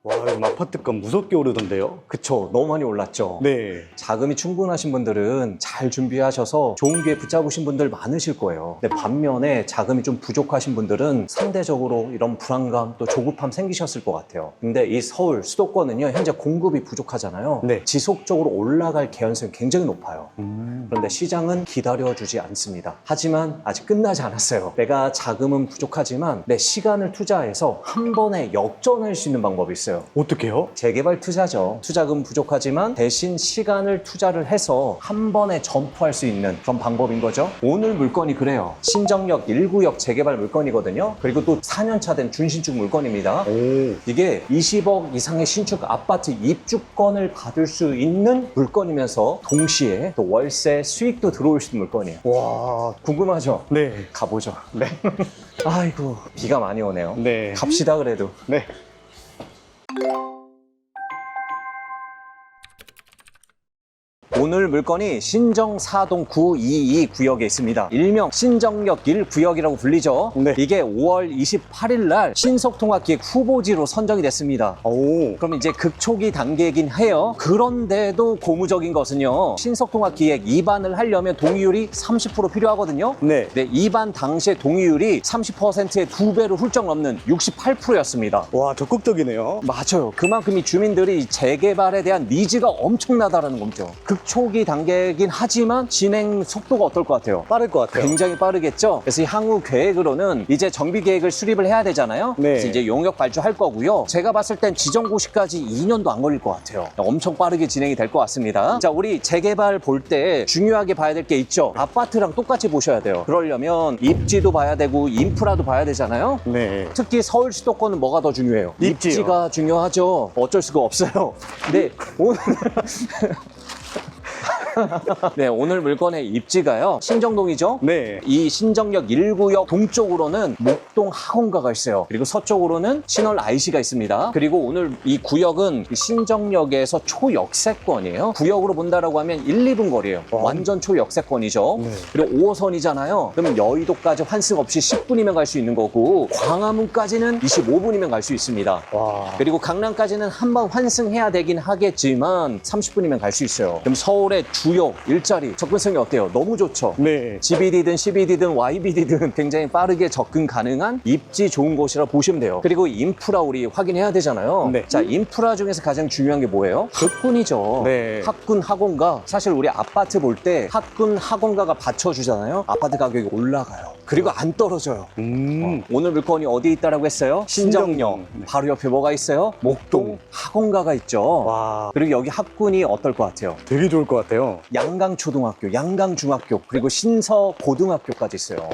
와, 이거 아파트값 무섭게 오르던데요? 그쵸, 너무 많이 올랐죠. 네. 자금이 충분하신 분들은 잘 준비하셔서 좋은 기회 붙잡으신 분들 많으실 거예요. 근데 반면에 자금이 좀 부족하신 분들은 상대적으로 이런 불안감 또 조급함 생기셨을 것 같아요. 근데 이 서울 수도권은요, 현재 공급이 부족하잖아요. 네. 지속적으로 올라갈 개연성이 굉장히 높아요. 그런데 시장은 기다려주지 않습니다. 하지만 아직 끝나지 않았어요. 내가 자금은 부족하지만 내 시간을 투자해서 한 번에 역전할 수 있는 방법이 있어요. 어떻게요? 재개발 투자죠. 투자금 부족하지만 대신 시간을 투자를 해서 한 번에 점프할 수 있는 그런 방법인 거죠. 오늘 물건이 그래요. 신정역 1구역 재개발 물건이거든요. 그리고 또 4년차 된 준신축 물건입니다. 오. 이게 20억 이상의 신축 아파트 입주권을 받을 수 있는 물건이면서 동시에 또 월세 수익도 들어올 수 있는 물건이에요. 와. 궁금하죠? 네. 가보죠. 네. 아이고, 비가 많이 오네요. 네. 갑시다 그래도. 네. 오늘 물건이 신정 4동 922 구역에 있습니다. 일명 신정역 1구역이라고 불리죠. 네. 이게 5월 28일 날 신속통합기획 후보지로 선정이 됐습니다. 오. 그럼 이제 극초기 단계이긴 해요. 그런데도 고무적인 것은요. 신속통합기획 입안을 하려면 동의율이 30% 필요하거든요. 네. 네, 입안 당시의 동의율이 30%의 2배로 훌쩍 넘는 68%였습니다. 와, 적극적이네요. 맞아요. 그만큼 이 주민들이 재개발에 대한 니즈가 엄청나다라는 거죠. 극초기 단계이긴 하지만 진행 속도가 어떨 것 같아요? 빠를 것 같아요. 굉장히 빠르겠죠? 그래서 이 향후 계획으로는 이제 정비 계획을 수립을 해야 되잖아요. 네. 그래서 이제 용역 발주할 거고요. 제가 봤을 땐 지정고시까지 2년도 안 걸릴 것 같아요. 엄청 빠르게 진행이 될 것 같습니다. 자, 우리 재개발 볼 때 중요하게 봐야 될 게 있죠. 아파트랑 똑같이 보셔야 돼요. 그러려면 입지도 봐야 되고 인프라도 봐야 되잖아요. 네. 특히 서울 수도권은 뭐가 더 중요해요? 입지요. 입지가 중요하죠. 어쩔 수가 없어요. 근데 오늘 네, 오늘 물건의 입지가요. 신정동이죠. 네. 이 신정역 1구역 동쪽으로는 목동 학원가가 있어요. 그리고 서쪽으로는 신월 IC가 있습니다. 그리고 오늘 이 구역은 신정역에서 초역세권이에요. 구역으로 본다라고 하면 1, 2분 거리예요. 완전 초역세권이죠. 네. 그리고 5호선이잖아요. 그러면 여의도까지 환승 없이 10분이면 갈 수 있는 거고 광화문까지는 25분이면 갈 수 있습니다. 와. 그리고 강남까지는 한 번 환승해야 되긴 하겠지만 30분이면 갈 수 있어요. 그럼 서울의 주요 일자리 접근성이 어때요? 너무 좋죠. 네. GBD든 CBD든 YBD든 굉장히 빠르게 접근 가능한 입지 좋은 곳이라 보시면 돼요. 그리고 인프라 우리 확인해야 되잖아요. 네. 자, 인프라 중에서 가장 중요한 게 뭐예요? 학군이죠. 네. 학군, 학원가. 사실 우리 아파트 볼 때 학군, 학원가가 받쳐주잖아요. 아파트 가격이 올라가요. 그리고 안 떨어져요. 오늘 물건이 어디 있다라고 했어요? 신정역. 신정역. 네. 바로 옆에 뭐가 있어요? 목동 학원가가 있죠. 와. 그리고 여기 학군이 어떨 것 같아요? 되게 좋을 것 같아요. 양강초등학교, 양강중학교, 그리고 신서고등학교까지 있어요.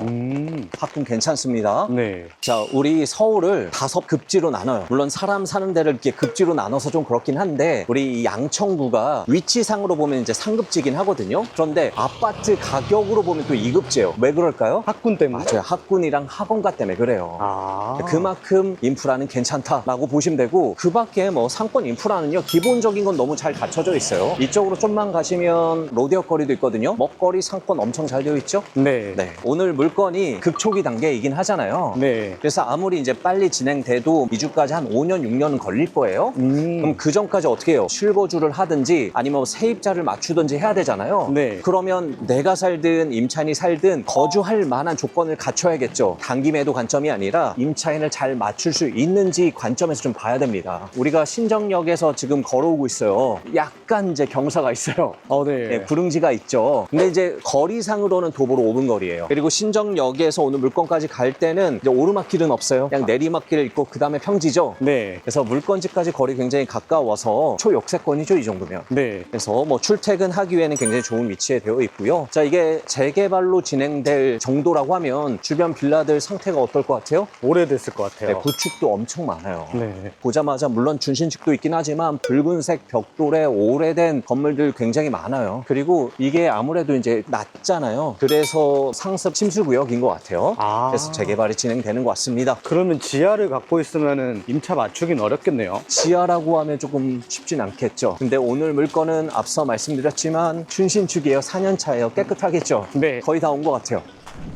학군 괜찮습니다. 네. 자, 우리 서울을 5급지로 나눠요. 물론 사람 사는 데를 이렇게 급지로 나눠서 좀 그렇긴 한데 우리 이 양천구가 위치상으로 보면 이제 상급지긴 하거든요. 그런데 아파트 가격으로 보면 또 2급지예요. 왜 그럴까요? 학군 때문에? 맞아요. 학군이랑 학원가 때문에 그래요. 아. 그만큼 인프라는 괜찮다라고 보시면 되고 그 밖에 뭐 상권 인프라는요 기본적인 건 너무 잘 갖춰져 있어요. 이쪽으로 좀만 가시면 로데오 거리도 있거든요. 먹거리 상권 엄청 잘 되어 있죠. 네. 네, 오늘 물건이 극초기 단계이긴 하잖아요. 네. 그래서 아무리 이제 빨리 진행돼도 이주까지 한 5년, 6년은 걸릴 거예요. 그럼 그 전까지 어떻게 해요? 실거주를 하든지 아니면 세입자를 맞추든지 해야 되잖아요. 네. 그러면 내가 살든 임차인이 살든 거주할 만한 조건을 갖춰야겠죠. 단기 매도 관점이 아니라 임차인을 잘 맞출 수 있는지 관점에서 좀 봐야 됩니다. 우리가 신정역에서 지금 걸어오고 있어요. 약간 이제 경사가 있어요. 네. 네, 구릉지가 있죠. 근데 이제 거리상으로는 도보로 5분 거리예요. 그리고 신정역에서 오늘 물건까지 갈 때는 이제 오르막길은 없어요. 그냥 내리막길 있고 그 다음에 평지죠. 네. 그래서 물건지까지 거리 굉장히 가까워서 초역세권이죠, 이 정도면. 네. 그래서 뭐 출퇴근하기 위해는 굉장히 좋은 위치에 되어 있고요. 자, 이게 재개발로 진행될 정도라고 하면 주변 빌라들 상태가 어떨 것 같아요? 오래됐을 것 네, 같아요. 구축도 엄청 많아요. 네. 보자마자 물론 준신축도 있긴 하지만 붉은색 벽돌에 오래된 건물들 굉장히 많아요. 그리고 이게 아무래도 이제 낮잖아요. 그래서 상습 침수구역인 것 같아요. 아. 그래서 재개발이 진행되는 것 같습니다. 그러면 지하를 갖고 있으면은 임차 맞추긴 어렵겠네요. 지하라고 하면 조금 쉽진 않겠죠. 근데 오늘 물건은 앞서 말씀드렸지만 준신축이에요. 4년 차예요. 깨끗하겠죠. 네. 거의 다 온 것 같아요.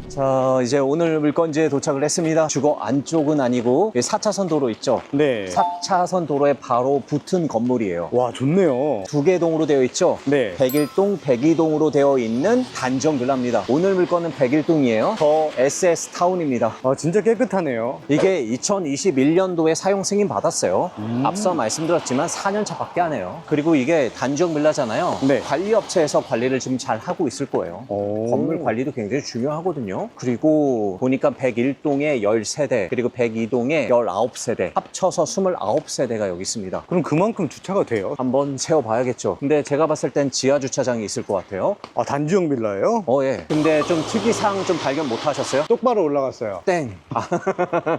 자, 이제 오늘 물건지에 도착을 했습니다. 주거 안쪽은 아니고 4차선 도로 있죠? 네. 4차선 도로에 바로 붙은 건물이에요. 와, 좋네요. 두 개 동으로 되어 있죠? 네. 101동, 102동으로 되어 있는 단정 빌라입니다. 오늘 물건은 101동이에요. 더 SS 타운입니다. 아, 진짜 깨끗하네요. 이게 2021년도에 사용 승인 받았어요. 앞서 말씀드렸지만 4년 차밖에 안 해요. 그리고 이게 단정 빌라잖아요. 네. 관리업체에서 관리를 지금 잘 하고 있을 거예요. 오. 건물 관리도 굉장히 중요하거든요. 그리고 보니까 101동에 10세대, 그리고 102동에 19세대, 합쳐서 29세대가 여기 있습니다. 그럼 그만큼 주차가 돼요? 한번 세워봐야겠죠. 근데 제가 봤을 땐 지하 주차장이 있을 것 같아요. 아, 단지형 빌라예요? 예. 근데 좀 특이사항 좀 발견 못 하셨어요? 똑바로 올라갔어요. 땡.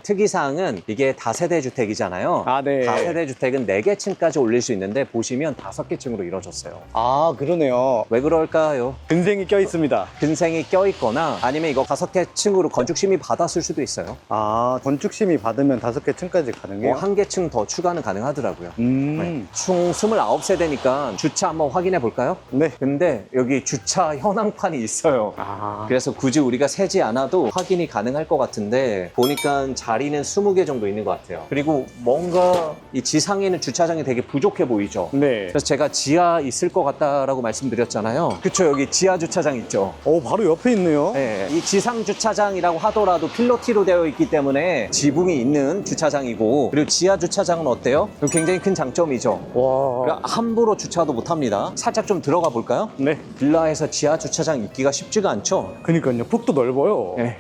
특이사항은 이게 다세대 주택이잖아요. 아, 네. 다세대 주택은 4개 층까지 올릴 수 있는데 보시면 5개 층으로 이루어졌어요. 아, 그러네요. 왜 그럴까요? 근생이 껴 있습니다. 근생이 껴있거나 아니면 이거 5개 층으로 건축심의 받았을 수도 있어요. 아, 건축심의 받으면 5개 층까지 가능해요? 한 개 층 더 추가는 가능하더라고요. 음. 총 29세대니까 주차 한번 확인해 볼까요? 네. 근데 여기 주차 현황판이 있어요. 아. 그래서 굳이 우리가 세지 않아도 확인이 가능할 것 같은데 보니까 자리는 20개 정도 있는 것 같아요. 그리고 뭔가 이 지상에는 주차장이 되게 부족해 보이죠? 네. 그래서 제가 지하 있을 것 같다라고 말씀드렸잖아요. 그쵸, 여기 지하 주차장 있죠? 바로 옆에 있네요. 네, 이 지상 주차장이라고 하더라도 필로티로 되어 있기 때문에 지붕이 있는 주차장이고, 그리고 지하 주차장은 어때요? 굉장히 큰 장점이죠. 와. 그러니까 함부로 주차도 못합니다. 살짝 좀 들어가 볼까요? 네. 빌라에서 지하 주차장 있기가 쉽지가 않죠. 그니까요. 폭도 넓어요. 네.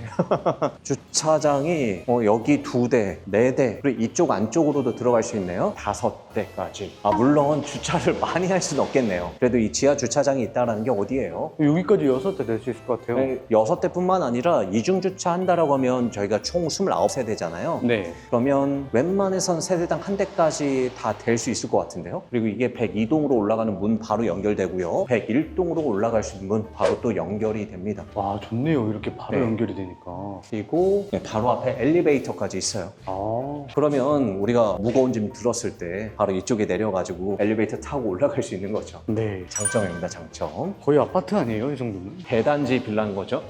주차장이 여기 2대, 4대, 그리고 이쪽 안쪽으로도 들어갈 수 있네요. 5대까지. 물론 주차를 많이 할 수는 없겠네요. 그래도 이 지하 주차장이 있다는 게 어디예요? 여기까지 6대 될 수 있을 것 같아요. 네, 6대뿐만 아니라 이중 주차한다라고 하면 저희가 총 29세대잖아요. 네. 그러면 웬만해선 세대당 1대까지 다 될 수 있을 것 같은데요. 그리고 이게 102동으로 올라가는 문 바로 연결되고요. 101동으로 올라갈 수 있는 문 바로 또 연결이 됩니다. 와, 좋네요. 이렇게 바로 네. 연결이 되니까. 그리고 바로 앞에 엘리베이터까지 있어요. 아. 그러면 우리가 무거운 짐 들었을 때 바로 이쪽에 내려가지고 엘리베이터 타고 올라갈 수 있는 거죠. 네. 장점입니다, 장점. 거의 아파트 아니에요, 이 정도면? 대단지 빌라인 거죠.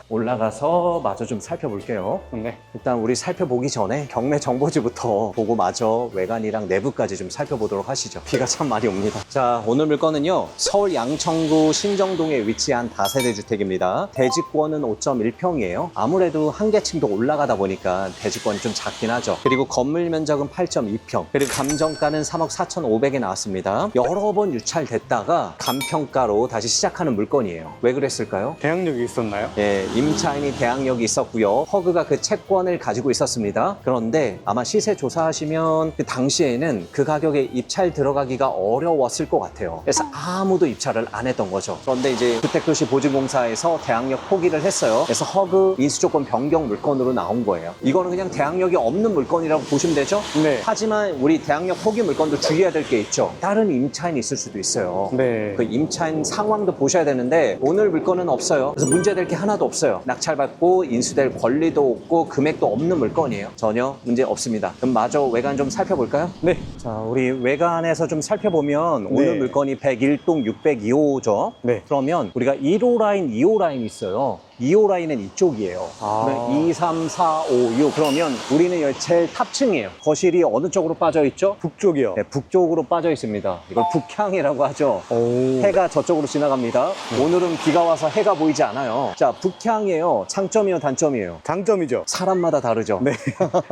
올라가서 마저 좀 살펴볼게요. 네. 일단 우리 살펴보기 전에 경매 정보지부터 보고 마저 외관이랑 내부까지 좀 살펴보도록 하시죠. 비가 참 많이 옵니다. 자, 오늘 물건은요, 서울 양천구 신정동에 위치한 다세대 주택입니다. 대지권은 5.1평이에요. 아무래도 한 개 층도 올라가다 보니까 대지권이 좀 작긴 하죠. 그리고 건물 면적은 8.2평, 그리고 감정가는 3억 4,500에 나왔습니다. 여러 번 유찰됐다가 감평가로 다시 시작하는 물건이에요. 왜 그랬을까요? 대항력이 있었나요? 예, 임차인이 대항력이 있었고요. 허그가 그 채권을 가지고 있었습니다. 그런데 아마 시세 조사하시면 그 당시에는 그 가격에 입찰 들어가기가 어려웠을 것 같아요. 그래서 아무도 입찰을 안 했던 거죠. 그런데 이제 주택도시보증공사에서 대항력 포기를 했어요. 그래서 허그 인수조건 변경 물건으로 나온 거예요. 이거는 그냥 대항력이 없는 물건이라고 보시면 되죠? 네. 하지만 우리 대항력 포기 물건도 주의해야 될 게 있죠. 다른 임차인이 있을 수도 있어요. 네. 그 임차인 상황도 보셔야 되는데 오늘 물건은 없어요. 그래서 문제될 게 하나도 없어요. 낙찰받고 인수될 권리도 없고 금액도 없는 물건이에요. 전혀 문제 없습니다. 그럼 마저 외관 좀 살펴볼까요? 네. 자, 우리 외관에서 좀 살펴보면 오늘 네. 물건이 101동 602호죠. 네. 그러면 우리가 1호 라인, 2호 라인이 있어요. 2호 라인은 이쪽이에요. 아. 2, 3, 4, 5, 6. 그러면 우리는 여기 제일 탑층이에요. 거실이 어느 쪽으로 빠져 있죠? 북쪽이요. 네, 북쪽으로 빠져 있습니다. 이걸 북향이라고 하죠. 오. 해가 저쪽으로 지나갑니다. 오늘은 비가 와서 해가 보이지 않아요. 자, 북향이에요. 장점이요, 단점이에요? 장점이죠. 사람마다 다르죠. 네.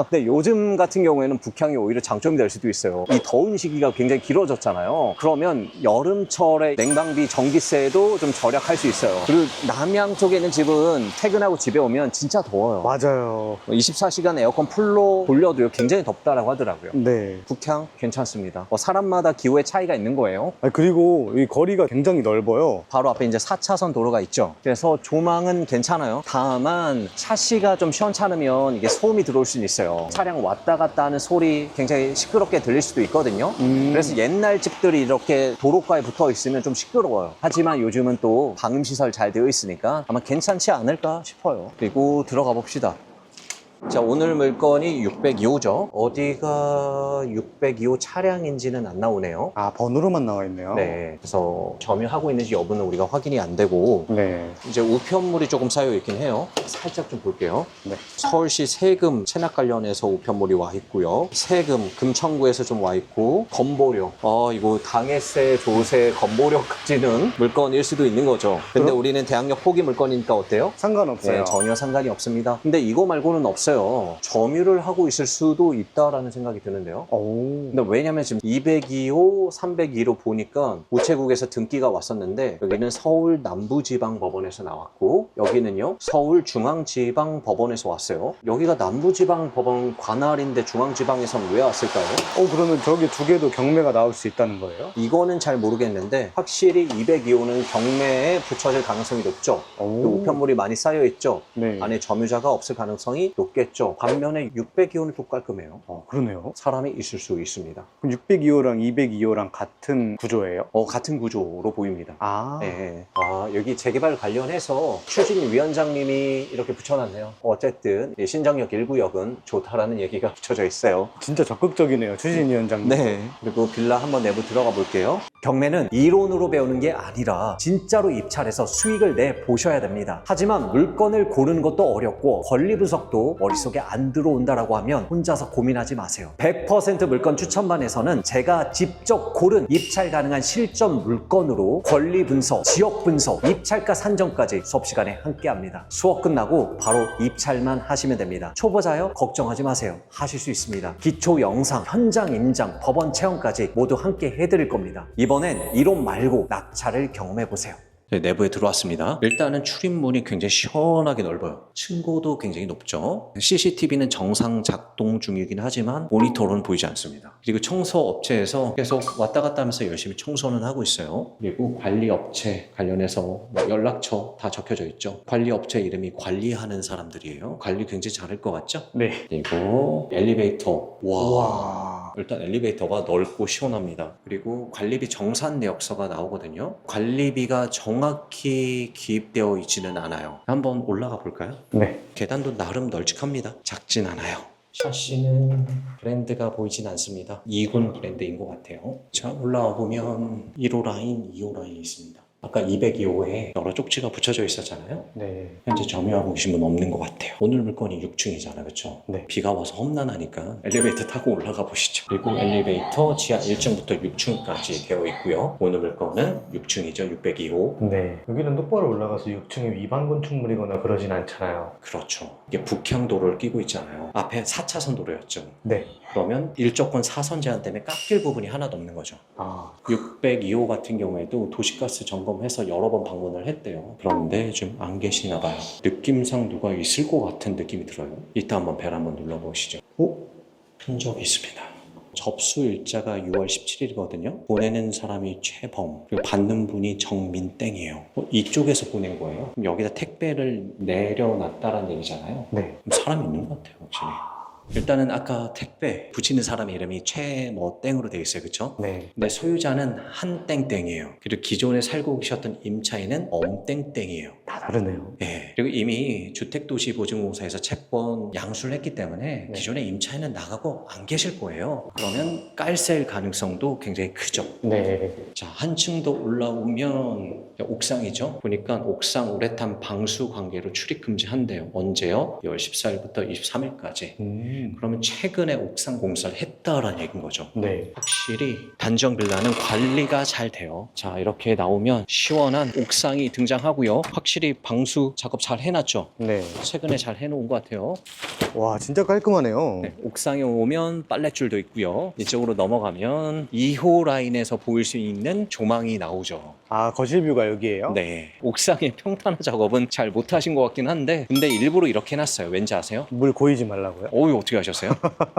근데 요즘 같은 경우에는 북향이 오히려 장점이 될 수도 있어요. 이 더운 시기가 굉장히 길어졌잖아요. 그러면 여름철에 냉방비, 전기세도 좀 절약할 수 있어요. 그리고 남양 쪽에 있는 집은 퇴근하고 집에 오면 진짜 더워요. 맞아요. 24시간 에어컨 풀로 돌려도요, 굉장히 덥다라고 하더라고요. 네. 북향 괜찮습니다. 사람마다 기호의 차이가 있는 거예요. 그리고 이 거리가 굉장히 넓어요. 바로 앞에 이제 4차선 도로가 있죠. 그래서 조망은 괜찮아요. 다만 샤시가 좀 시원찮으면 이게 소음이 들어올 수는 있어요. 차량 왔다 갔다 하는 소리 굉장히 시끄럽게 들릴 수도 있거든요. 그래서 옛날 집들이 이렇게 도로가에 붙어 있으면 좀 시끄러워요. 하지만 요즘은 또 방음시설 잘 되어 있으니까 아마 괜찮지 않을까 싶어요. 그리고 들어가 봅시다. 자, 오늘 물건이 602호죠. 어디가 602호 차량인지는 안 나오네요. 아, 번호로만 나와 있네요. 네, 그래서 점유하고 있는지 여부는 우리가 확인이 안 되고 네. 이제 우편물이 조금 쌓여 있긴 해요. 살짝 좀 볼게요. 네. 서울시 세금 체납 관련해서 우편물이 와 있고요. 세금 금청구에서 좀 와 있고 건보료. 이거 당해세, 조세, 건보료까지는 물건일 수도 있는 거죠. 근데 그럼? 우리는 대항력 포기 물건이니까 어때요? 상관없어요. 네, 전혀 상관이 없습니다. 근데 이거 말고는 없어요. 점유를 하고 있을 수도 있다라는 생각이 드는데요. 오. 근데 왜냐면 지금 202호, 302호 보니까 우체국에서 등기가 왔었는데 여기는 서울 남부지방법원에서 나왔고 여기는요 서울중앙지방법원에서 왔어요. 여기가 남부지방법원 관할인데 중앙지방에서는 왜 왔을까요? 그러면 저기 두 개도 경매가 나올 수 있다는 거예요? 이거는 잘 모르겠는데 확실히 202호는 경매에 붙여질 가능성이 높죠. 오. 우편물이 많이 쌓여 있죠. 네. 안에 점유자가 없을 가능성이 높겠죠. 반면에 602호는 좀 깔끔해요. 그러네요. 사람이 있을 수 있습니다. 그럼 602호랑 202호랑 같은 구조예요? 같은 구조로 보입니다. 아. 네. 여기 재개발 관련해서 추진위원장님이 이렇게 붙여놨네요. 어쨌든 이 신정역 1구역은 좋다라는 얘기가 붙여져 있어요. 진짜 적극적이네요, 추진위원장님. 네. 그리고 빌라 한번 내부 들어가 볼게요. 경매는 이론으로 배우는 게 아니라 진짜로 입찰해서 수익을 내 보셔야 됩니다. 하지만 물건을 고르는 것도 어렵고 권리 분석도 머릿속에 안 들어온다라고 하면 혼자서 고민하지 마세요. 100% 물건 추천반에서는 제가 직접 고른 입찰 가능한 실전 물건으로 권리 분석, 지역 분석, 입찰가 산정까지 수업 시간에 함께 합니다. 수업 끝나고 바로 입찰만 하시면 됩니다. 초보자요? 걱정하지 마세요. 하실 수 있습니다. 기초 영상, 현장 임장, 법원 체험까지 모두 함께 해드릴 겁니다. 이번엔 이론 말고 낙찰을 경험해보세요. 네, 내부에 들어왔습니다. 일단은 출입문이 굉장히 시원하게 넓어요. 층고도 굉장히 높죠. CCTV는 정상 작동 중이긴 하지만 모니터로는 보이지 않습니다. 그리고 청소 업체에서 계속 왔다 갔다 하면서 열심히 청소는 하고 있어요. 그리고 관리 업체 관련해서 뭐 연락처 다 적혀져 있죠. 관리 업체 이름이 관리하는 사람들이에요. 관리 굉장히 잘할 것 같죠? 네. 그리고 엘리베이터. 와. 일단 엘리베이터가 넓고 시원합니다. 그리고 관리비 정산 내역서가 나오거든요. 관리비가 정확히 기입되어 있지는 않아요. 한번 올라가 볼까요? 네. 계단도 나름 널찍합니다. 작진 않아요. 샤시는 브랜드가 보이진 않습니다. 2군 브랜드인 것 같아요. 자, 올라와 보면 1호 라인, 2호 라인이 있습니다. 아까 202호에 여러 쪽지가 붙여져 있었잖아요. 네. 현재 점유하고 계신 분 없는 것 같아요. 오늘 물건이 6층이잖아요, 그렇죠? 네. 비가 와서 험난하니까 엘리베이터 타고 올라가 보시죠. 그리고 엘리베이터 지하 1층부터 6층까지 되어 있고요. 오늘 물건은 6층이죠, 602호. 네. 여기는 똑바로 올라가서 6층에 위반 건축물이거나 그러진 않잖아요. 그렇죠. 이게 북향도로를 끼고 있잖아요. 앞에 4차선 도로였죠. 네. 그러면 일조권 4선 제한 때문에 깎일 부분이 하나도 없는 거죠. 602호 같은 경우에도 도시가스 점검해서 여러 번 방문을 했대요. 그런데 좀 안 계시나 봐요. 느낌상 누가 있을 것 같은 느낌이 들어요. 이따 한번 벨 한번 눌러보시죠. 흔적이 있습니다. 접수 일자가 6월 17일이거든요. 보내는 사람이 최범, 그리고 받는 분이 정민땡이에요. 이쪽에서 보낸 거예요. 그럼 여기다 택배를 내려놨다라는 얘기잖아요. 네. 그럼 사람이 있는 것 같아요, 확실히. 일단은 아까 택배 붙이는 사람의 이름이 최뭐땡으로 되어 있어요, 그렇죠? 네. 근데 소유자는 한땡땡이에요. 그리고 기존에 살고 계셨던 임차인은 엄땡땡이에요. 다 다르네요. 네. 그리고 이미 주택도시보증공사에서 채권 양수를 했기 때문에 네. 기존의 임차인은 나가고 안 계실 거예요. 그러면 깔셀 가능성도 굉장히 크죠. 네. 자, 한층 더 올라오면 옥상이죠. 보니까 옥상 우레탄 방수 관계로 출입 금지한대요. 언제요? 2월 14일부터 23일까지. 그러면 최근에 옥상 공사를 했다라는 얘기인 거죠. 네. 확실히 단정 빌라는 관리가 잘 돼요. 자, 이렇게 나오면 시원한 옥상이 등장하고요. 확실히 방수 작업 잘 해놨죠. 네. 최근에 잘 해놓은 것 같아요. 와, 진짜 깔끔하네요. 네, 옥상에 오면 빨랫줄도 있고요. 이쪽으로 넘어가면 2호 라인에서 보일 수 있는 조망이 나오죠. 아, 거실 뷰가 여기예요? 네, 옥상의 평탄화 작업은 잘 못하신 것 같긴 한데 근데 일부러 이렇게 해놨어요. 왠지 아세요? 물 고이지 말라고요? 오유 어떻게 하셨어요?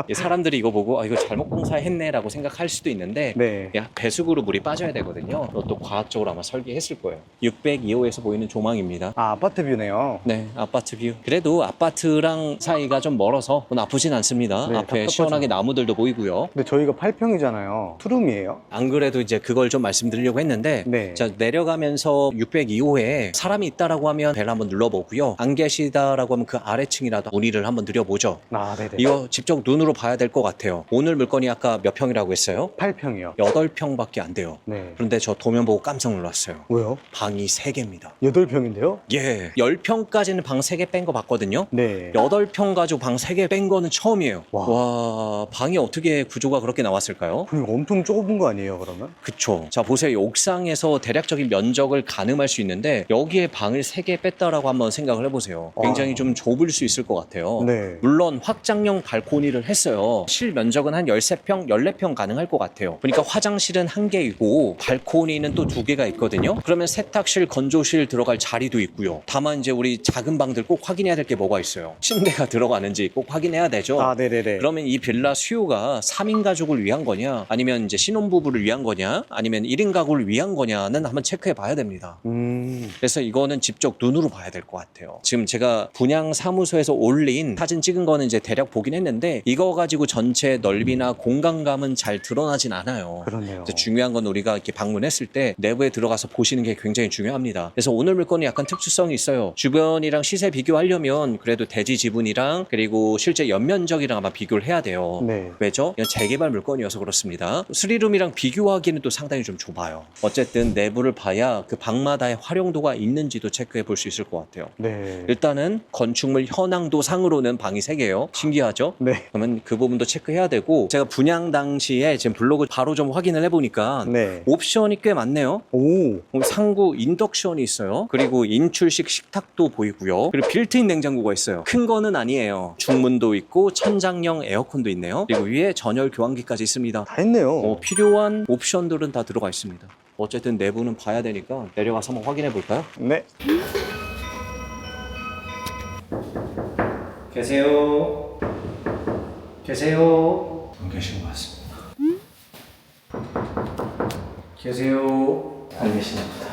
이 사람들이 이거 보고 아, 이거 잘못 공사했네라고 생각할 수도 있는데 네. 야, 배수구로 물이 빠져야 되거든요. 이것도 과학적으로 아마 설계했을 거예요. 602호에서 보이는 조망입니다. 아, 아파트 뷰네요. 네, 아파트 뷰. 그래도 아파트랑 사이가 좀 멀어서 나쁘진 않습니다. 네, 앞에 답답하죠. 시원하게 나무들도 보이고요. 근데 저희가 8평이잖아요. 투룸이에요? 안 그래도 이제 그걸 좀 말씀드리려고 했는데 네. 자, 내려가면서 602호에 사람이 있다라고 하면 벨 한번 눌러보고요. 안 계시다라고 하면 그 아래층이라도 문의를 한번 드려보죠. 아, 네네. 이거 직접 눈으로 봐야 될 것 같아요. 오늘 물건이 아까 몇 평이라고 했어요? 8평이요. 8평밖에 안 돼요. 네. 그런데 저 도면 보고 깜짝 놀랐어요. 왜요? 방이 3개입니다. 8평인데요? 예. 10평까지는 방 3개 뺀 거 봤거든요. 네. 8평 가지고 방 3개 뺀 거는 처음이에요. 와. 와, 방이 어떻게 구조가 그렇게 나왔을까요? 그리고 엄청 좁은 거 아니에요, 그러면? 그쵸. 자, 보세요. 이 옥상에서 대략적인 면적을 가늠할 수 있는데 여기에 방을 3개 뺐다라고 한번 생각을 해보세요. 굉장히 좀 좁을 수 있을 것 같아요. 네. 물론 확장형 발코니를 했어요. 실 면적은 한 13평, 14평 가능할 것 같아요. 그러니까 화장실은 1개이고 발코니는 또 2개가 있거든요. 그러면 세탁실, 건조실 들어갈 자리도 있고요. 다만 이제 우리 작은 방들 꼭 확인해야 될 게 뭐가 있어요. 침대가 들어가는지 꼭 확인해야 되죠. 아, 네네네. 그러면 이 빌라 수요가 3인 가족을 위한 거냐, 아니면 이제 신혼부부를 위한 거냐, 아니면 1인 가구를 위한 거냐는 한번 체크해 봐야 됩니다. 그래서 이거는 직접 눈으로 봐야 될 것 같아요. 지금 제가 분양 사무소에서 올린 사진 찍은 거는 이제 대략 보긴 했는데 이거 가지고 전체 넓이나 공간감은 잘 드러나진 않아요. 그렇네요. 그래서 중요한 건 우리가 이렇게 방문했을 때 내부에 들어가서 보시는 게 굉장히 중요합니다. 그래서 오늘 물건이 약간 특수성이 있어요. 주변이랑 시세 비교하려면 그래도 대지 지분이랑 그리고 실제 연면적이랑 아마 비교를 해야 돼요. 네. 왜죠? 이건 재개발 물건이어서 그렇습니다. 스리룸이랑 비교하기는 또 상당히 좀 좁아요. 어쨌든 내부를 봐야 그 방마다의 활용도가 있는지도 체크해 볼 수 있을 것 같아요. 네. 일단은 건축물 현황도 상으로는 방이 3개예요. 신기하죠? 네. 그러면 그 부분도 체크해야 되고 제가 분양 당시에 지금 블로그 바로 좀 확인을 해보니까 네. 옵션이 꽤 많네요. 오. 상부 인덕션이 있어요. 그리고 인출식 식탁도 보이고요. 그리고 빌트인 냉장고가 있어요. 큰 거는 아니에요. 중문도 있고 천장형 에어컨도 있네요. 그리고 위에 전열 교환기까지 있습니다. 다 했네요. 필요한 옵션들은 다 들어가 있습니다. 어쨌든 내부는 봐야 되니까 내려가서 한번 확인해 볼까요? 네. 계세요. 계세요. 안 계신 것 같습니다. 계세요. 안 계시나 보다.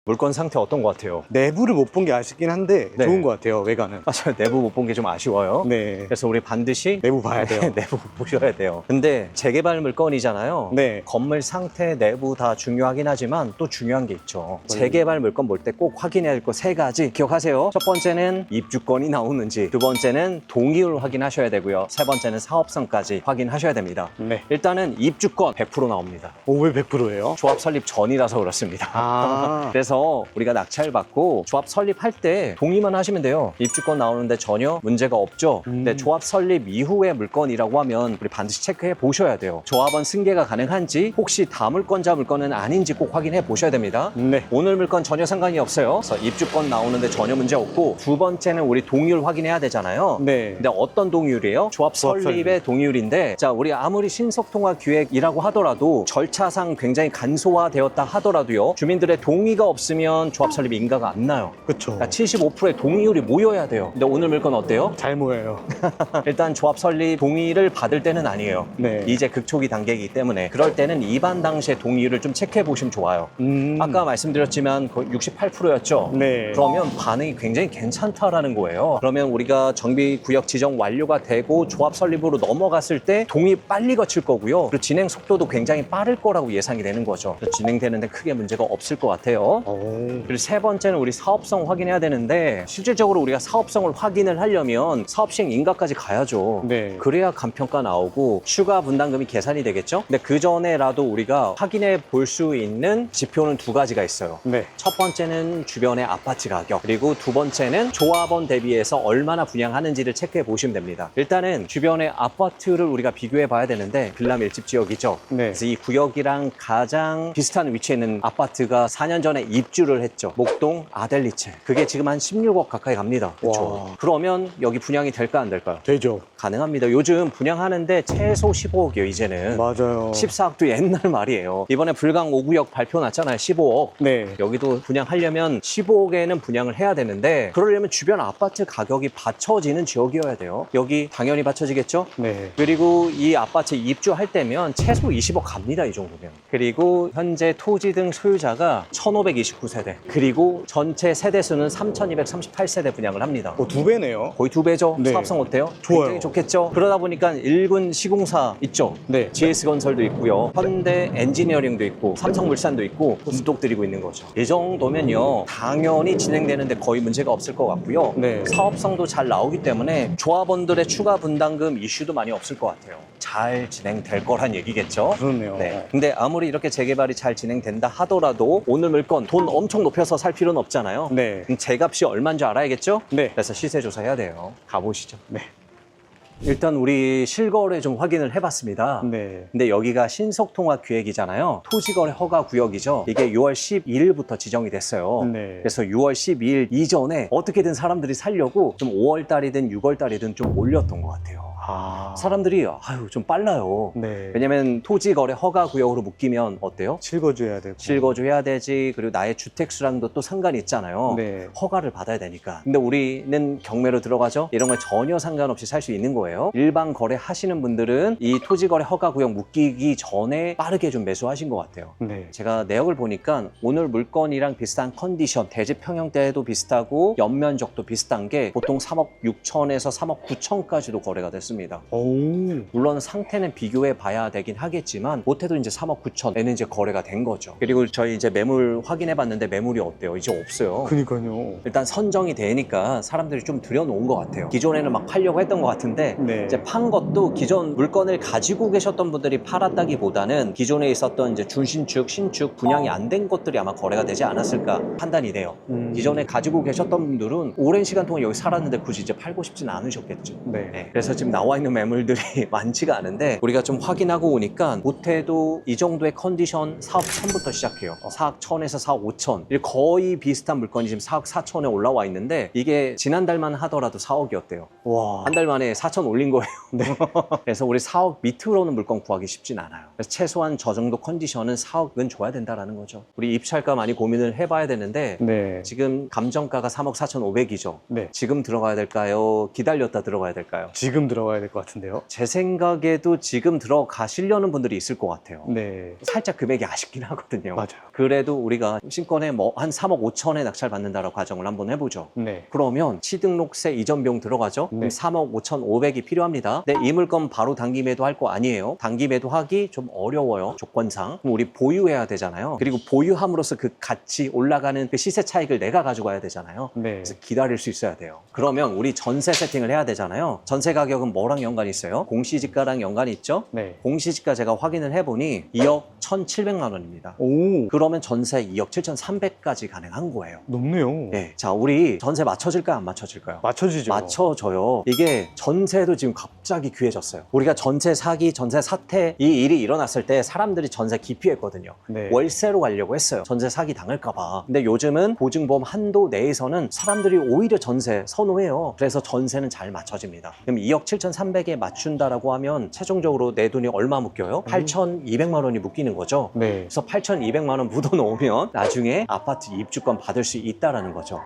물건 상태 어떤 것 같아요? 내부를 못 본 게 아쉽긴 한데 네. 좋은 것 같아요, 외관은. 맞아요. 내부 못 본 게 좀 아쉬워요. 네. 그래서 우리 반드시 내부 봐야 돼요. 내부 보셔야 돼요. 근데 재개발 물건이잖아요. 네. 건물 상태, 내부 다 중요하긴 하지만 또 중요한 게 있죠. 재개발 물건 볼 때 꼭 확인해야 할 거 3가지 기억하세요. 첫 번째는 입주권이 나오는지, 두 번째는 동의율 확인하셔야 되고요. 세 번째는 사업성까지 확인하셔야 됩니다. 네. 일단은 입주권 100% 나옵니다. 오, 왜 100%예요? 조합 설립 전이라서 그렇습니다. 아. 그래서 우리가 낙찰 받고 조합 설립할 때 동의만 하시면 돼요. 입주권 나오는데 전혀 문제가 없죠. 근데 조합 설립 이후의 물건이라고 하면 우리 반드시 체크해 보셔야 돼요. 조합원 승계가 가능한지, 혹시 다물권자 물건은 아닌지 꼭 확인해 보셔야 됩니다. 네. 오늘 물건 전혀 상관이 없어요. 그래서 입주권 나오는데 전혀 문제 없고, 두 번째는 우리 동의율 확인해야 되잖아요. 네. 근데 어떤 동의율이에요? 조합 조합 설립의 동의율인데, 자, 우리 아무리 신속통화 기획이라고 하더라도 절차상 굉장히 간소화되었다 하더라도요, 주민들의 동의가 없으면 조합 설립 인가가 안 나요. 그쵸. 그러니까 75%의 동의율이 모여야 돼요. 근데 오늘 물건 어때요? 잘 모여요. 일단 조합 설립 동의를 받을 때는 아니에요. 네. 이제 극초기 단계이기 때문에 그럴 때는 입안 당시의 동의율을 좀 체크해 보시면 좋아요. 아까 말씀드렸지만 거의 68%였죠. 네. 그러면 반응이 굉장히 괜찮다라는 거예요. 그러면 우리가 정비구역 지정 완료가 되고 조합 설립으로 넘어갔을 때 동의 빨리 거칠 거고요. 그리고 진행 속도도 굉장히 빠를 거라고 예상이 되는 거죠. 그래서 진행되는데 크게 문제가 없을 것 같아요. 오. 그리고 세 번째는 우리 사업성 확인해야 되는데, 실질적으로 우리가 사업성을 확인을 하려면 사업 시행 인가까지 가야죠. 네. 그래야 감평가 나오고 추가 분담금이 계산이 되겠죠. 근데 그 전에라도 우리가 확인해 볼 수 있는 지표는 2가지가 있어요. 네. 첫 번째는 주변의 아파트 가격, 그리고 두 번째는 조합원 대비해서 얼마나 분양하는지를 체크해 보시면 됩니다. 일단은 주변의 아파트를 우리가 비교해 봐야 되는데, 빌라 밀집 지역이죠. 네. 그래서 이 구역이랑 가장 비슷한 위치에 있는 아파트가 4년 전에 입주를 했죠. 목동 아델리체. 그게 지금 한 16억 가까이 갑니다. 그렇죠. 와. 그러면 여기 분양이 될까 안 될까요? 되죠. 가능합니다. 요즘 분양하는데 최소 15억이에요, 이제는. 맞아요. 14억도 옛날 말이에요. 이번에 불강 5구역 발표 났잖아요. 15억. 네. 여기도 분양하려면 15억에는 분양을 해야 되는데 그러려면 주변 아파트 가격이 받쳐지는 지역이어야 돼요. 여기 당연히 받쳐지겠죠? 네. 그리고 이 아파트 입주할 때면 최소 20억 갑니다, 이 정도면. 그리고 현재 토지 등 소유자가 1529세대. 그리고 전체 세대수는 3238세대 분양을 합니다. 2배네요. 거의 2배죠? 네. 사업성 어때요? 좋아요. 굉장히 좋겠죠? 그러다 보니까 일군 시공사 있죠? 네. GS건설도 있고요. 현대 엔지니어링도 있고 삼성물산도 있고 수독 들이고 있는 거죠. 이 정도면요. 당연히 진행되는데 거의 문제가 없을 것 같고요. 네. 사업성도 잘 나오기 때문에 조합원들의 추가 분담금 이슈도 많이 없을 것 같아요. 잘 진행될 거란 얘기겠죠? 그렇네요. 네. 근데 아무리 이렇게 재개발이 잘 진행된다 하더라도 오늘 물건 돈 엄청 높여서 살 필요는 없잖아요. 네. 그럼 제값이 얼마인지 알아야겠죠? 네. 그래서 시세 조사해야 돼요. 가보시죠. 네. 일단 우리 실거래 좀 확인을 해봤습니다. 네. 근데 여기가 신속통합기획이잖아요. 토지거래 허가 구역이죠. 이게 6월 12일부터 지정이 됐어요. 네. 그래서 6월 12일 이전에 어떻게든 사람들이 살려고 좀 5월 달이든 6월 달이든 좀 올렸던 것 같아요. 아. 사람들이 좀 빨라요. 네. 왜냐면 토지거래 허가 구역으로 묶이면 어때요? 실거주해야 되고. 실거주해야 되지. 그리고 나의 주택수랑도 또 상관이 있잖아요. 네. 허가를 받아야 되니까. 근데 우리는 경매로 들어가죠. 이런 거 전혀 상관없이 살 수 있는 거예요. 일반 거래 하시는 분들은 이 토지거래 허가 구역 묶이기 전에 빠르게 좀 매수하신 것 같아요. 네. 제가 내역을 보니까 오늘 물건이랑 비슷한 컨디션, 대지 평형대도 비슷하고 연면적도 비슷한 게 보통 3억 6천에서 3억 9천까지도 거래가 됐습니다. 오. 물론 상태는 비교해 봐야 되긴 하겠지만 못해도 이제 3억 9천에는 이제 거래가 된 거죠. 그리고 저희 이제 매물 확인해 봤는데 매물이 어때요? 이제 없어요. 그니까요. 일단 선정이 되니까 사람들이 좀 들여놓은 것 같아요. 기존에는 막 팔려고 했던 것 같은데 네. 이제 판 것도 기존 물건을 가지고 계셨던 분들이 팔았다기보다는 기존에 있었던 이제 준신축, 신축 분양이 안 된 것들이 아마 거래가 되지 않았을까 판단이 돼요. 기존에 가지고 계셨던 분들은 오랜 시간 동안 여기 살았는데 굳이 이제 팔고 싶지는 않으셨겠죠. 네. 네, 그래서 지금 나와 있는 매물들이 많지가 않은데 우리가 좀 확인하고 오니까 못해도 이 정도의 컨디션 4억 1천부터 시작해요. 4억 1천에서 4억 5천 거의 비슷한 물건이 지금 4억 4천에 올라와 있는데 이게 지난달만 하더라도 4억이었대요. 와. 한 달 만에 4천 올린 거예요. 그래서 우리 4억 밑으로는 물건 구하기 쉽진 않아요. 그래서 최소한 저 정도 컨디션은 4억은 줘야 된다는 거죠. 우리 입찰가 많이 고민을 해봐야 되는데 네. 지금 감정가가 3억 4,500이죠. 네. 지금 들어가야 될까요? 기다렸다 들어가야 될까요? 지금 들어가야 될 것 같은데요. 제 생각에도 지금 들어가시려는 분들이 있을 것 같아요. 네. 살짝 금액이 아쉽긴 하거든요. 맞아요. 그래도 우리가 신권에 뭐 한 3억 5천에 낙찰 받는다라고 가정을 한번 해보죠. 네. 그러면 취등록세 이전 비용 들어가죠? 네. 그럼 3억 5,500이 필요합니다. 근데 이 물건 바로 단기 매도할 거 아니에요. 단기 매도하기 좀 어려워요. 조건상. 그럼 우리 보유해야 되잖아요. 그리고 보유함으로써 그 가치 올라가는 그 시세 차익을 내가 가져가야 되잖아요. 네. 그래서 기다릴 수 있어야 돼요. 그러면 우리 전세 세팅을 해야 되잖아요. 전세 가격은 뭐랑 연관이 있어요? 공시지가랑 연관이 있죠? 네. 공시지가 제가 확인을 해보니 2억 1,700만 원입니다. 오. 그러면 전세 2억 7,300까지 가능한 거예요. 높네요. 네. 자, 우리 전세 맞춰질까요? 안 맞춰질까요? 맞춰지죠. 맞춰져요. 이게 전세도 지금 갑자기 귀해졌어요. 우리가 전세 사기, 전세 사태 이 일이 일어났을 때 사람들이 전세 기피했거든요. 네. 월세로 가려고 했어요. 전세 사기 당할까봐. 근데 요즘은 보증보험 한도 내에서는 사람들이 오히려 전세 선호해요. 그래서 전세는 잘 맞춰집니다. 그럼 2억 7,300에 맞춘다라고 하면 최종적으로 내 돈이 얼마 묶여요? 8,200만 원이 묶이는 거죠. 네. 그래서 8,200만 원 묻어놓으면 나중에 아파트 입주권 받을 수 있다라는 거죠.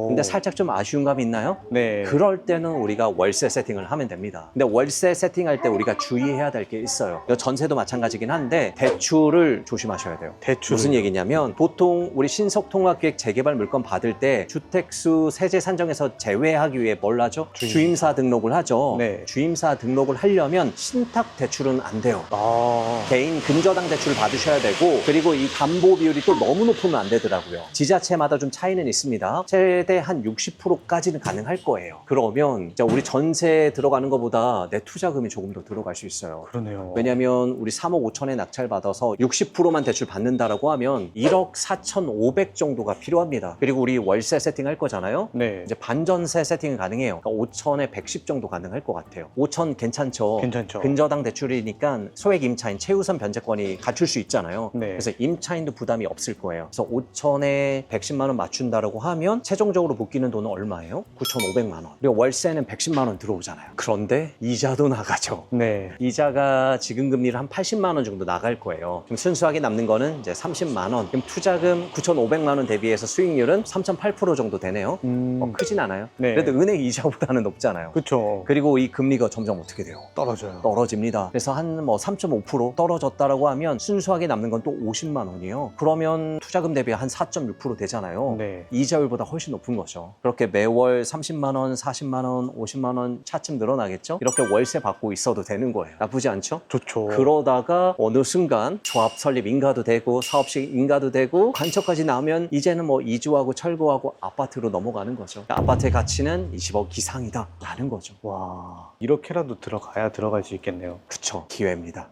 근데 살짝 좀 아쉬운 감이 있나요? 네. 그럴 때는 우리가 월세 세팅을 하면 됩니다. 근데 월세 세팅할 때 우리가 주의해야 될 게 있어요. 전세도 마찬가지긴 한데 대출을 조심하셔야 돼요. 대출. 무슨 얘기냐면 보통 우리 신속통합계획 재개발 물건 받을 때 주택수 세제 산정에서 제외하기 위해 뭘 하죠? 주임사 등록을 하죠. 네. 주임사 등록을 하려면 신탁 대출은 안 돼요. 아. 개인 근저당 대출을 받으셔야 되고 그리고 이 담보 비율이 또 너무 높으면 안 되더라고요. 지자체마다 좀 차이는 있습니다. 최대 한 60%까지는 가능할 거예요. 그러면 이제 우리 전세 들어가는 것보다 내 투자금이 조금 더 들어갈 수 있어요. 그러네요. 왜냐면 우리 3억 5천에 낙찰 받아서 60%만 대출 받는다라고 하면 1억 4,500 정도가 필요합니다. 그리고 우리 월세 세팅할 거잖아요. 네. 이제 반전세 세팅이 가능해요. 그러니까 5천에 110 정도 가능할 것 같아요. 5천 괜찮죠? 괜찮죠. 근저당 대출이니까 소액 임차인 최우선 변제권이 갖출 수 있잖아요. 네. 그래서 임차인도 부담이 없을 거예요. 그래서 5천에 110만 원 맞춘다라고 하면 최종적으로 묶이는 돈은 얼마예요? 9,500만 원. 그리고 월세는 110만 원 들어오잖아요. 그런데 이자도 나가죠. 네. 이자가 지금 금리로 한 80만 원 정도 나갈 거예요. 그럼 순수하게 남는 거는 이제 30만 원. 그럼 투자금 9,500만 원 대비해서 수익률은 3.8% 정도 되네요. 크진 않아요. 네. 그래도 은행 이자보다는 높잖아요. 그쵸. 그리고 이 금리가 점점 어떻게 돼요? 떨어져요. 떨어집니다. 그래서 한 뭐 3.5% 떨어졌다라고 하면 순수하게 남는 건 또 50만 원이에요. 그러면 투자금 대비 한 4.6% 되잖아요. 네. 이자율보다 훨씬 높은 거죠. 그렇게 매월 30만 원, 40만 원, 50만 원 차츰 늘어나겠죠? 이렇게 월세 받고 있어도 되는 거예요. 나쁘지 않죠? 좋죠. 그러다가 어느 순간 조합 설립 인가도 되고 사업식 인가도 되고 관처까지 나오면 이제는 뭐 이주하고 철거하고 아파트로 넘어가는 거죠. 아파트의 가치는 20억 이상이다 라는 거죠. 와, 이렇게라도 들어가야 들어갈 수 있겠네요. 그쵸, 기회입니다.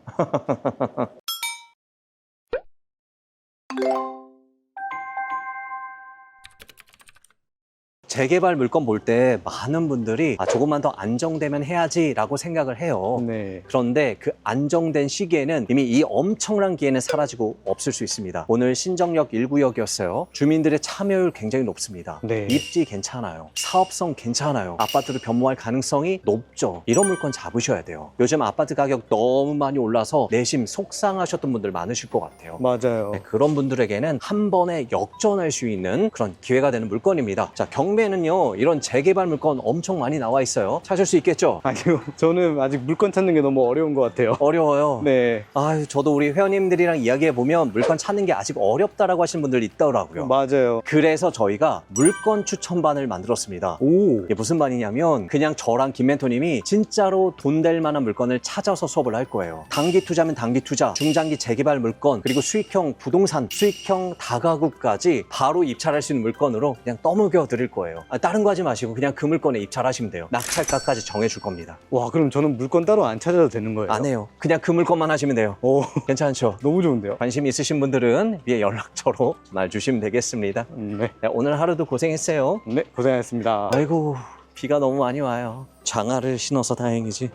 재개발 물건 볼 때 많은 분들이 조금만 더 안정되면 해야지 라고 생각을 해요. 네. 그런데 그 안정된 시기에는 이미 이 엄청난 기회는 사라지고 없을 수 있습니다. 오늘 신정역 1구역이었어요. 주민들의 참여율 굉장히 높습니다. 네. 입지 괜찮아요. 사업성 괜찮아요. 아파트로 변모할 가능성이 높죠. 이런 물건 잡으셔야 돼요. 요즘 아파트 가격 너무 많이 올라서 내심 속상하셨던 분들 많으실 것 같아요. 맞아요. 네, 그런 분들에게는 한 번에 역전할 수 있는 그런 기회가 되는 물건입니다. 자, 경매는요, 이런 재개발 물건 엄청 많이 나와 있어요. 찾을 수 있겠죠? 아니요, 저는 아직 물건 찾는 게 너무 어려운 것 같아요. 어려워요. 네. 아유, 저도 우리 회원님들이랑 이야기해 보면 물건 찾는 게 아직 어렵다라고 하시는 분들 있더라고요. 맞아요. 그래서 저희가 물건 추천반을 만들었습니다. 오. 이게 무슨 반이냐면 그냥 저랑 김멘토님이 진짜로 돈 될 만한 물건을 찾아서 수업을 할 거예요. 단기 투자면 단기 투자, 중장기 재개발 물건, 그리고 수익형 부동산, 수익형 다가구까지 바로 입찰할 수 있는 물건으로 그냥 떠먹여 드릴 거예요. 다른 거 하지 마시고 그냥 그 물건에 입찰하시면 돼요. 낙찰가까지 정해줄 겁니다. 와, 그럼 저는 물건 따로 안 찾아도 되는 거예요? 안 해요. 그냥 그 물건만 하시면 돼요. 오, 괜찮죠? 너무 좋은데요? 관심 있으신 분들은 위에 연락처로 말 주시면 되겠습니다. 네. 야, 오늘 하루도 고생했어요. 네, 고생하셨습니다. 아이고, 비가 너무 많이 와요. 장화를 신어서 다행이지.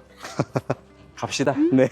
갑시다. 네.